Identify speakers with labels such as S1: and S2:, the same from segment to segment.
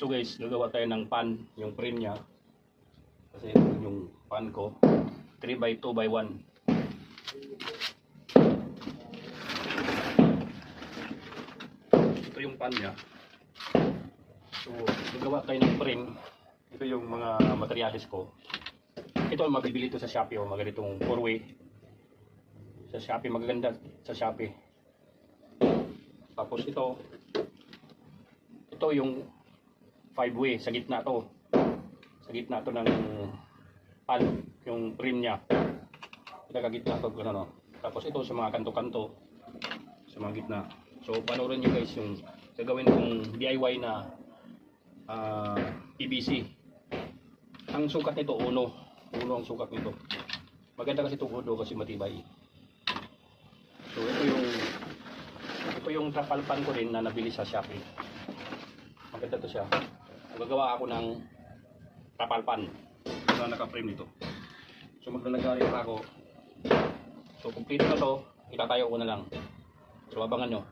S1: So guys, gagawa tayo ng pan, yung frame niya. Kasi ito yung pan ko, 3x2x1. Ito yung pan niya. So gagawa tayo ng frame. Ito yung mga materials ko. Ito ang mabibili ito sa Shopee, o magandang 4-way. Sa Shopee, magaganda sa Shopee. Tapos ito yung 5-way, sa gitna to. Sa gitna to ng pan, yung frame niya. Nagagitna to, ano. Tapos ito sa mga kanto-kanto, sa mga gitna. So panoorin nyo guys yung gagawin kong DIY na PVC. Ang sukat nito, uno ang sukat nito. Maganda kasi ito, uno, kasi matibay. So ito yung trapal pan ko rin na nabili sa Shopee. Maganda to siya. Gagawa ako ng trapal pan na naka-frame nito. So maglalagay pa ako. So kumpleto na to, itatayo ko na lang. So abangan nyo.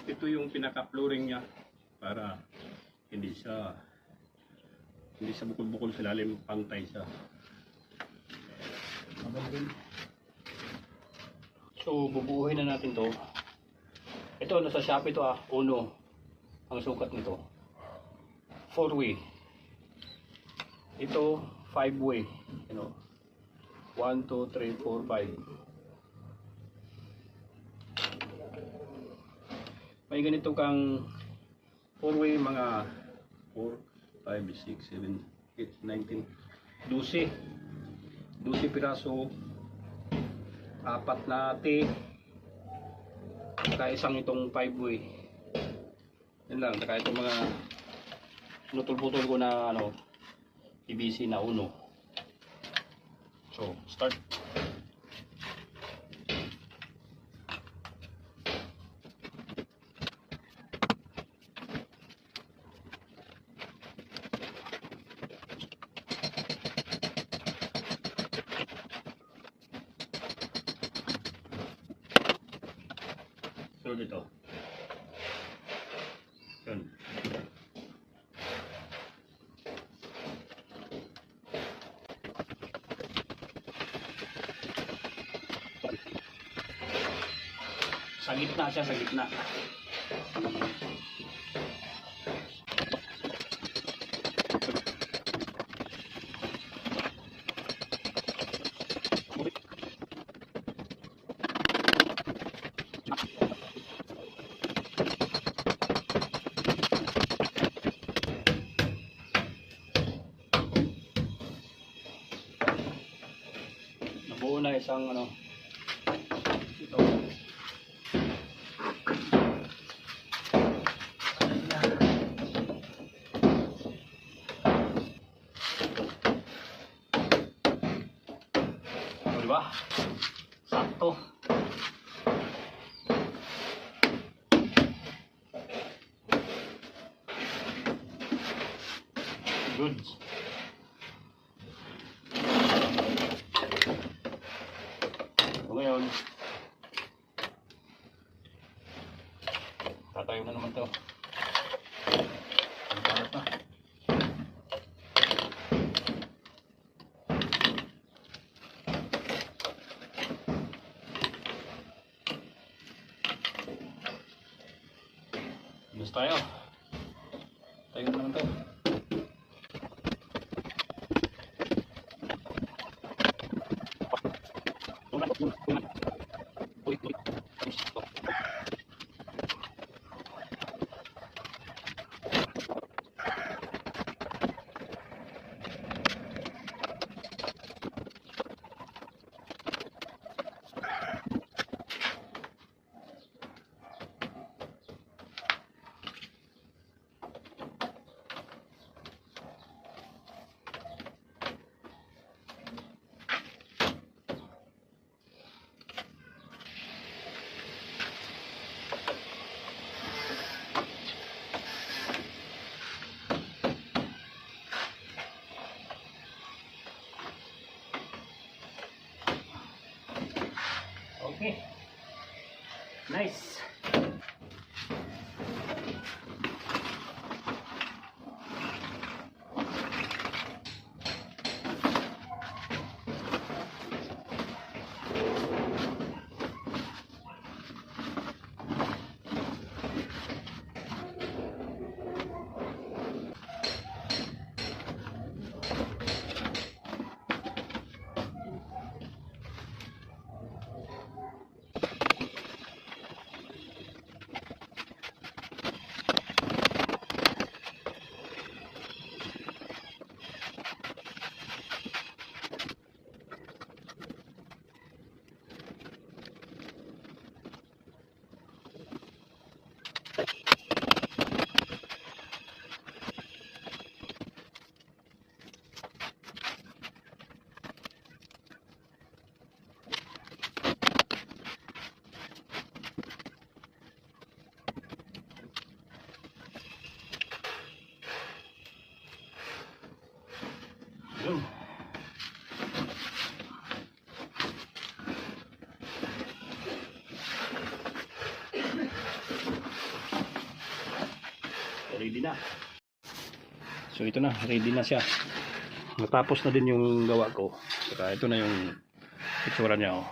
S1: Ito yung pinaka-flooring niya para hindi siya bukol-bukol sa lalim, pantay siya. So bubuuhin na natin to. Ito nasa Shopee to, uno ang sukat nito. 4-way. Ito 5-way. 1, 2, 3, 4, 5. May ganito kang 4-way, mga 4, 5, 6, 7, 8, 19, 12 piraso, 4 na T, saka isang itong 5-way. Yan lang, saka itong mga nutol-putol ko na PVC na uno. So start. So dito. Yun. Sa gitna siya, sa gitna. Nabuo na isang ito. Diba? Sakto. Good. So ngayon, tatayo na naman to. Ang parat na. tayo. Tayo na naman to. Okay. Nice. Yun. Ready na. So ito na, ready na siya. Natapos na din yung gawa ko. Saka ito na yung itsura niya. Oh.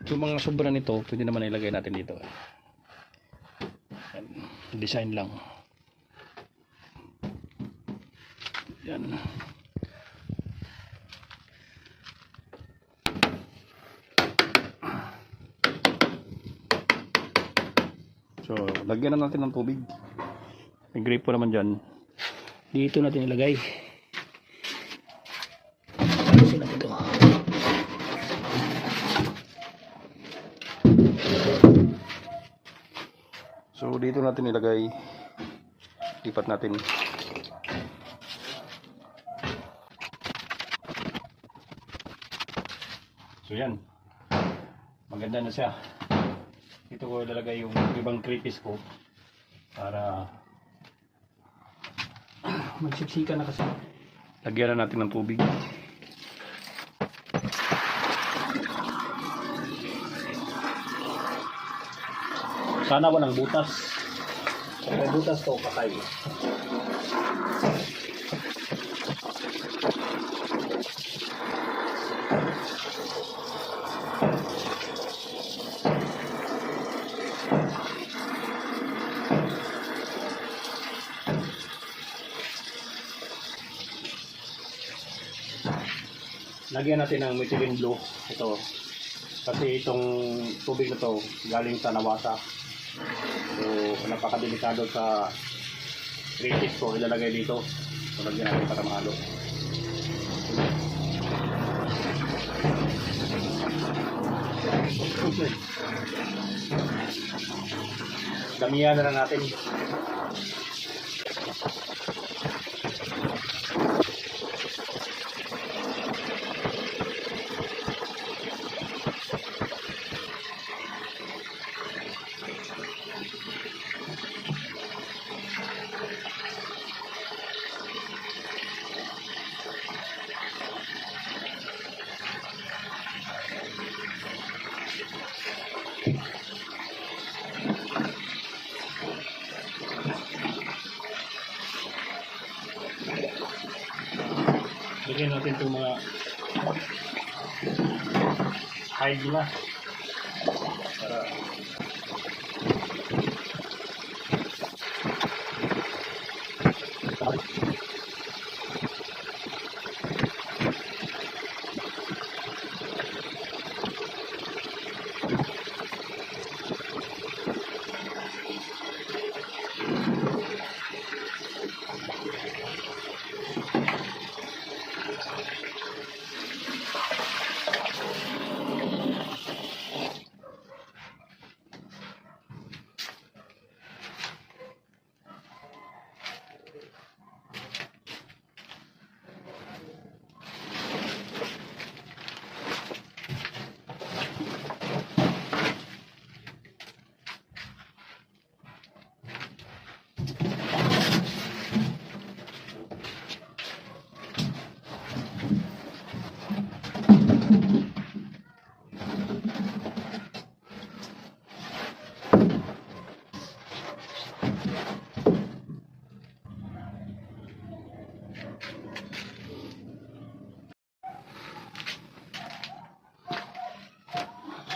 S1: Yung mga sobra nito, pwede naman ilagay natin dito. Yan. Design lang. Yan. So, lagyan na natin ng tubig. May gripo naman dyan. Dito natin ilagay. Alisin natin ito. So dito natin ilagay, lipat natin. So yan, maganda na siya. Dito ko ilalagay yung ibang creepis ko para magsiksika na kasi. Lagyan na natin ng tubig. Sana walang butas. Kung may butas to, patay. Lagyan natin ng methylene blue. Ito. Kasi itong tubig na to galing sa Nawasa. So, napakadelikado sa creepis ko, ilalagay dito. So, lagyan natin para mahalo. Damihan na lang natin. tanggalin natin itong mga hide nila. Para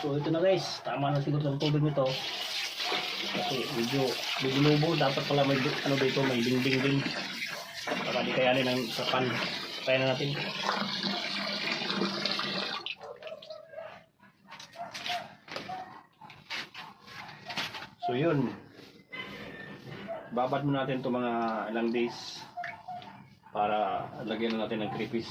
S1: so ito na guys, tama na siguro ang tubig nito. Kasi medyo lubo, dapat pala may ano dito, may dingding din. Para di kayanin ng sa pan. Kaya na natin. So yun. Babad mo natin to mga ilang days para lagyan na natin ng creepis.